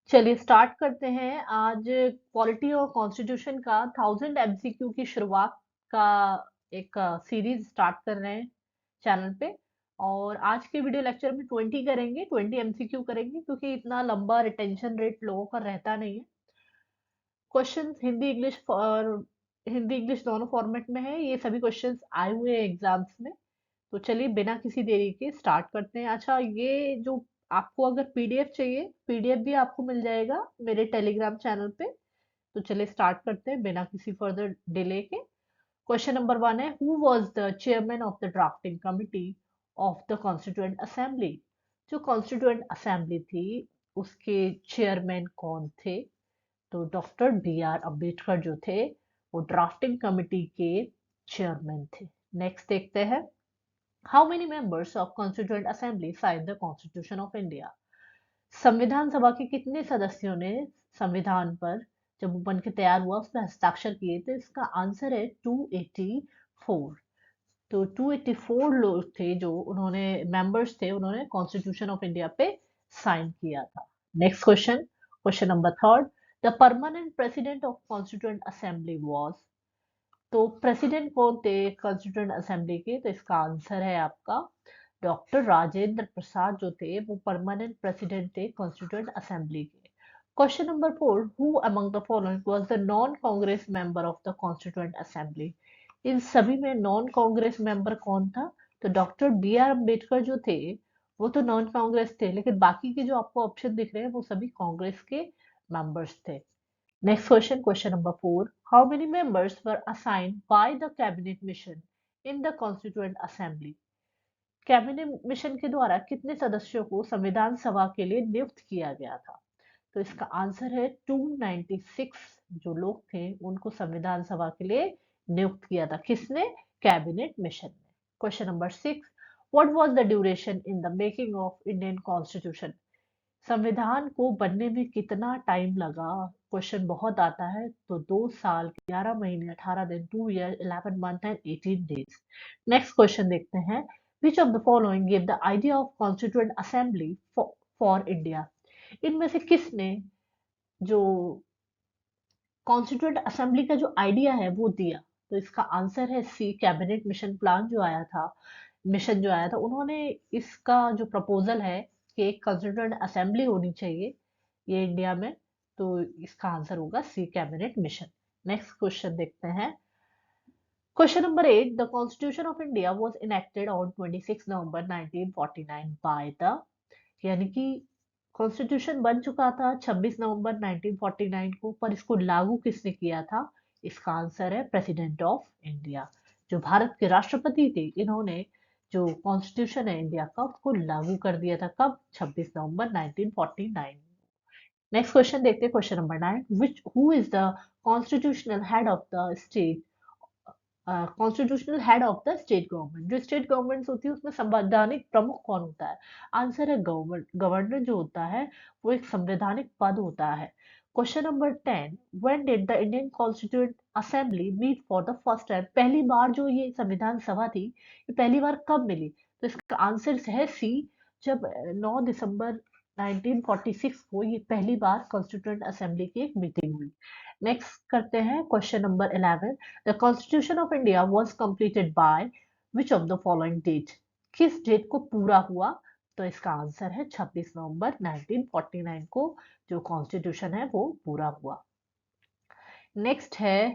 चलिए स्टार्ट करते हैं। आज पॉलिटी और कॉन्स्टिट्यूशन का 1000 MCQ की शुरुआत का एक सीरीज स्टार्ट कर रहे हैं चैनल पे। और आज के वीडियो लेक्चर में 20 करेंगे, 20 MCQ करेंगे क्योंकि इतना लंबा रिटेंशन रेट लोगों का रहता नहीं है। क्वेश्चंस हिंदी इंग्लिश दोनों फॉर्मेट में है। ये सभी क्वेश्चंस आए हुए हैं एग्जाम्स में। तो चलिए बिना किसी देरी के स्टार्ट करते हैं। अच्छा, ये जो आपको अगर पीडीएफ चाहिए, पीडीएफ भी आपको मिल जाएगा मेरे टेलीग्राम चैनल पे। तो चलिए स्टार्ट करते हैं बिना किसी फर्दर डिले के। क्वेश्चन नंबर 1 है, who was the chairman of the drafting committee of the constituent assembly. जो कॉन्स्टिट्यूएंट असेंबली थी उसके चेयरमैन कौन थे? तो डॉक्टर बी आर अम्बेडकर जो थे वो ड्राफ्टिंग कमिटी के चेयरमैन थे। नेक्स्ट देखते हैं, How many members of Constituent Assembly signed the Constitution of India? संविधान सभा के कितने सदस्यों ने संविधान पर जब वो बन के तैयार हुआ उस पर हस्ताक्षर किए? तो इसका आंसर है 284। तो 284 लोग थे जो उन्होंने मेंबर्स थे, उन्होंने कॉन्स्टिट्यूशन ऑफ इंडिया पे साइन किया था। Next question, question number 3, the permanent president of constituent assembly was. तो प्रेसिडेंट कौन थे कॉन्स्टिट्यूएंट असेंबली के? तो इसका आंसर है आपका डॉक्टर राजेंद्र प्रसाद जो थे वो परमानेंट प्रेसिडेंट थे कॉन्स्टिट्यूएंट असेंबली के। Question number 4, who among the following was the non Congress member of the constituent assembly. इन सभी में नॉन कांग्रेस मेंबर कौन था? तो डॉक्टर बी आर अम्बेडकर जो थे वो तो नॉन कांग्रेस थे, लेकिन बाकी के जो आपको ऑप्शन दिख रहे हैं वो सभी कांग्रेस के मेंबर्स थे। Next question, question number 4. How many members were assigned by the cabinet mission in the Constituent Assembly? Cabinet mission के द्वारा कितने सदस्यों को संविधान सभा के लिए नियुक्त किया गया था? तो इसका आंसर है 296 जो लोग थे उनको संविधान सभा के लिए नियुक्त किया था। किसने? कैबिनेट मिशन ने। Question number 6, what was the duration in the making of Indian constitution. संविधान को बनने में कितना टाइम लगा? क्वेश्चन बहुत आता है। तो 2 साल 11 महीने 18 दिन, 2 year 11 month and 18 days. Next question देखते हैं, विच of the following give the idea of constituent assembly for India. इनमें से किसने जो कॉन्स्टिट्यूएंट असेंबली का जो आइडिया है वो दिया? तो इसका आंसर है सी, कैबिनेट मिशन प्लान जो आया था, मिशन जो आया था, उन्होंने इसका जो प्रपोजल है कि एक कॉन्स्टिट्यूएंट असेंबली होनी चाहिए ये इंडिया में, तो इसका आंसर होगा सी, कैबिनेट मिशन। नेक्स्ट क्वेश्चन देखते हैं, question number 8, the constitution of India was enacted on 26 November 1949 by the. यानी कि कॉन्स्टिट्यूशन बन चुका था 26 नवंबर 1949 को, पर इसको लागू किसने किया था? इसका आंसर है प्रेसिडेंट ऑफ इंडिया। जो भारत के राष्ट्रपति थे इन्होंने जो कॉन्स्टिट्यूशन है इंडिया का उसको लागू कर दिया था। कब? 26 नवंबर 1949। नेक्स्ट क्वेश्चन देखते हैं, question number 9, which who is the constitutional head of the state, constitutional head of the state government. जो स्टेट गवर्नमेंट होती है उसमें संवैधानिक प्रमुख कौन होता है? आंसर है गवर्नमेंट। गवर्नर जो होता है वो एक संवैधानिक पद होता है। Question number 10, when did the Indian constituent assembly meet for the first time. पहली बार जो ये संविधान सभा थी ये पहली बार कब मिली? तो इसका आंसर है सी, जब 9 दिसंबर 1946 को ये पहली बार कॉन्स्टिट्यूएंट असेंबली की एक मीटिंग हुई। नेक्स्ट करते हैं question number 11, the constitution of India was completed by which of the following date. किस डेट को पूरा हुआ? तो इसका आंसर है 26 नवंबर 1949 को जो कॉन्स्टिट्यूशन है वो पूरा हुआ। नेक्स्ट है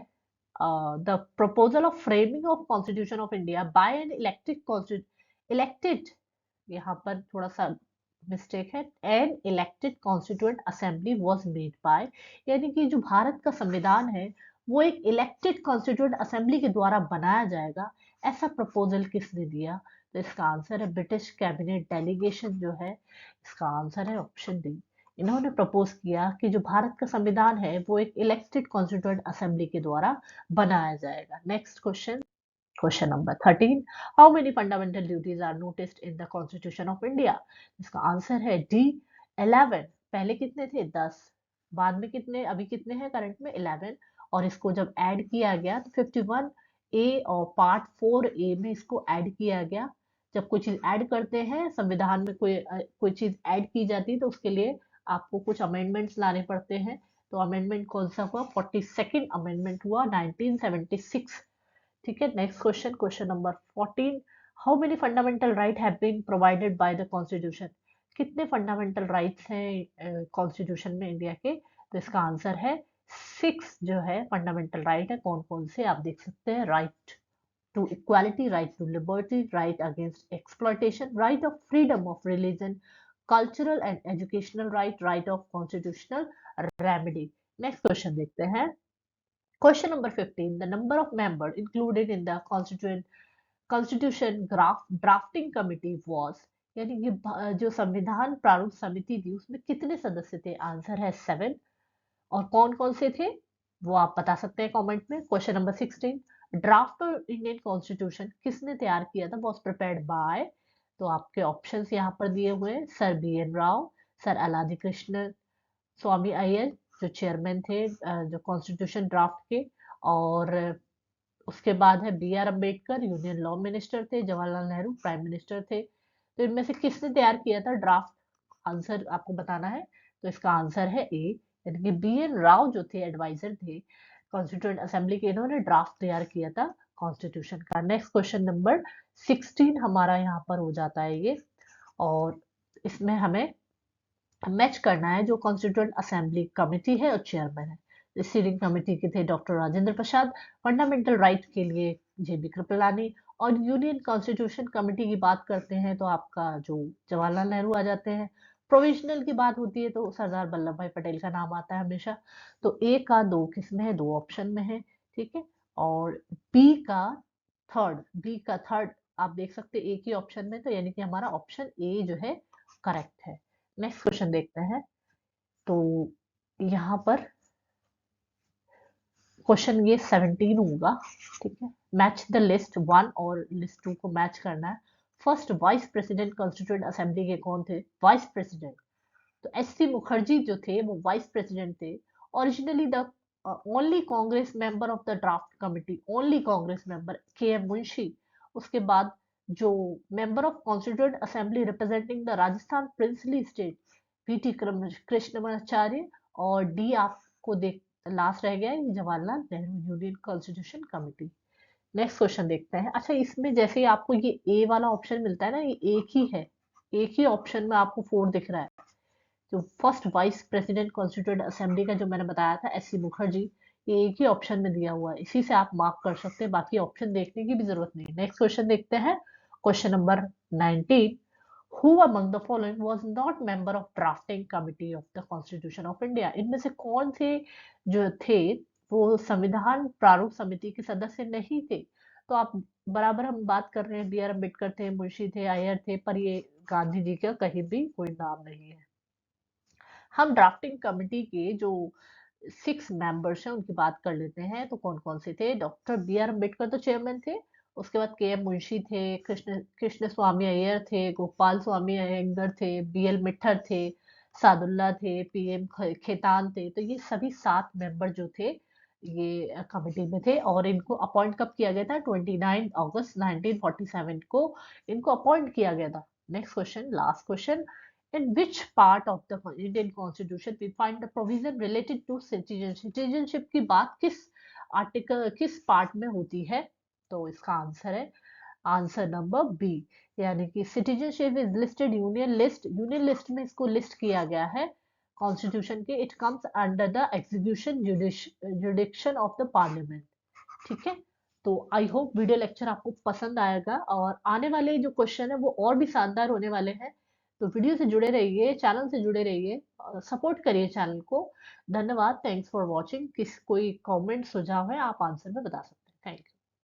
the proposal of framing of constitution of India by an elected, यहाँ पर थोड़ा सा मिस्टेक है, an elected constituent assembly was made by. यानी कि जो भारत का संविधान है वो एक इलेक्टेड कॉन्स्टिट्यूएंट असेंबली के द्वारा बनाया जाएगा, ऐसा प्रपोजल किसने दिया? तो इसका आंसर है ब्रिटिश कैबिनेट डेलीगेशन जो है, इसका आंसर है ऑप्शन डी। इन्होंने प्रपोज किया कि जो भारत का संविधान है वो एक इलेक्टेड कॉन्स्टिट्यूएंट असेंबली के द्वारा बनाया जाएगा। Next question, question number 13, how many fundamental duties are noticed in the constitution of India. इसका आंसर है डी, 11। पहले कितने थे? 10। बाद में कितने, अभी कितने हैं करंट में? 11। और इसको जब ऐड किया गया तो 51 ए और पार्ट 4 ए में इसको ऐड किया गया। जब कोई चीज ऐड करते हैं संविधान में, कोई चीज ऐड की जाती है तो उसके लिए आपको कुछ अमेंडमेंट्स लाने पड़ते हैं। तो अमेंडमेंट कौन सा हुआ? 42nd अमेंडमेंट हुआ 1976। ठीक है, next question, question number 14। How many fundamental right have been provided by the constitution? कितने फंडामेंटल राइट्स हैं कॉन्स्टिट्यूशन में इंडिया के? तो इसका आंसर है 6 जो है फंडामेंटल राइट है। कौन कौन से आप देख सकते हैं? Right to equality, right to liberty, right against exploitation, right of freedom of religion, cultural and educational right, right of constitutional remedy. Next question देखते हैं। Question number 15. The number of members included in the constitution drafting committee was, यानी कि जो संविधान प्रारूप समिति थी उसमें कितने सदस्य थे? आंसर है 7। और कौन कौन से थे वो आप बता सकते हैं कमेंट में। Question number 16। Draft of Indian constitution किसने तैयार किया था? Was prepared by. तो आपके ऑप्शंस यहाँ पर दिए हुए हैं। Sir BN Rao, sir अलादी Krishna स्वामी अय्यर जो चेयरमैन थे जो कॉन्स्टिट्यूशन ड्राफ्ट के, और उसके बाद है BR Ambedkar, union law minister थे, जवाहरलाल नेहरू प्राइम मिनिस्टर थे। तो इनमें से किसने तैयार किया था ड्राफ्ट? आंसर आपको बताना है। तो इसका आंसर है ए, यानी कि BN राव जो थे एडवाइजर थे कॉन्स्टिट्यूएंट असेंबली के, इन्होंने ड्राफ्ट तैयार किया था कॉन्स्टिट्यूशन का। नेक्स्ट क्वेश्चन नंबर 16 हमारा यहाँ पर हो जाता है ये, और इसमें हमें मैच करना है जो कॉन्स्टिट्यूएंट असेंबली कमेटी है और चेयरमैन है। रिसीविंग कमेटी के थे doctor Rajendra Prasad, fundamental right के लिए JB कृपलानी, और यूनियन कॉन्स्टिट्यूशन कमेटी की बात करते हैं तो आपका जो जवाहरलाल नेहरू आ जाते हैं। प्रोविजनल की बात होती है तो सरदार वल्लभ भाई पटेल का नाम आता है हमेशा। तो ए का 2 किस में है? 2 ऑप्शन में है। ठीक है, और बी का थर्ड आप देख सकते हैं एक ही ऑप्शन में, तो यानी कि हमारा ऑप्शन ए जो है करेक्ट है। नेक्स्ट क्वेश्चन देखते हैं। तो यहाँ पर क्वेश्चन ये 17 होगा। ठीक है, मैच द लिस्ट 1 और लिस्ट 2 को मैच करना है। First vice president constituent assembly के कौन थे? वाइस प्रेसिडेंट तो SC मुखर्जी जो थे वो वाइस प्रेसिडेंट थे। Originally the only Congress member of the draft committee, only Congress member KM Munshi. उसके बाद जो member of constituent assembly representing the Rajasthan princely state VT Krishnamacharya, और डी आपको देख लास्ट रह गया है Jawaharlal Nehru union constitution committee. Next question देखते हैं। अच्छा, इसमें जैसे ही आपको ये ए वाला ऑप्शन मिलता है ना, ये एक ही है, एक ही ऑप्शन में आपको 4 दिख रहा है। जो first vice president constituent assembly का जो मैंने बताया था SC मुखर्जी, ये एक ही ऑप्शन में दिया हुआ है, इसी से आप मार्क कर सकते हैं, बाकी ऑप्शन देखने की भी जरूरत नहीं। नेक्स्ट क्वेश्चन देखते हैं। Question number 19। Who among the following was not member of drafting committee of the Constitution of India? इनमें से कौन से जो थे वो संविधान प्रारूप समिति के सदस्य नहीं थे? तो आप बराबर हम बात कर रहे हैं, BR अम्बेडकर थे, मुंशी थे, अय्यर थे, पर ये गांधी जी का कहीं भी कोई नाम नहीं है। हम ड्राफ्टिंग कमेटी के जो 6 मेंबर्स हैं उनकी बात कर लेते हैं। तो कौन कौन से थे? डॉक्टर BR अम्बेडकर तो चेयरमैन थे, उसके बाद KM मुंशी थे, कृष्ण स्वामी अय्यर थे, गोपाल स्वामी अयंगर थे, BL मिट्ठर थे, सादुल्ला थे, PM खेतान थे। तो ये सभी 7 मेंबर जो थे ये कमेटी में थे, और इनको अपॉइंट कब किया गया था? 29 अगस्त 1947 को इनको अपॉइंट किया गया था। Next question, last question. In which part of the Indian Constitution we find the provision related to citizenship? Citizenship की बात किस आर्टिकल, किस पार्ट में होती है? तो इसका आंसर है आंसर नंबर बी, यानी कि citizenship is listed union list, union list में इसको लिस्ट किया गया है कॉन्स्टिट्यूशन के। It comes under the execution जुडिक्शन of the parliament. ठीक है, तो आई होप वीडियो लेक्चर आपको पसंद आएगा, और आने वाले जो क्वेश्चन है वो और भी शानदार होने वाले हैं। तो वीडियो से जुड़े रहिए, चैनल से जुड़े रहिए, सपोर्ट करिए चैनल को। धन्यवाद, थैंक्स फॉर वॉचिंग। किस कोई कमेंट सुझाव है आप आंसर में बता सकते हैं।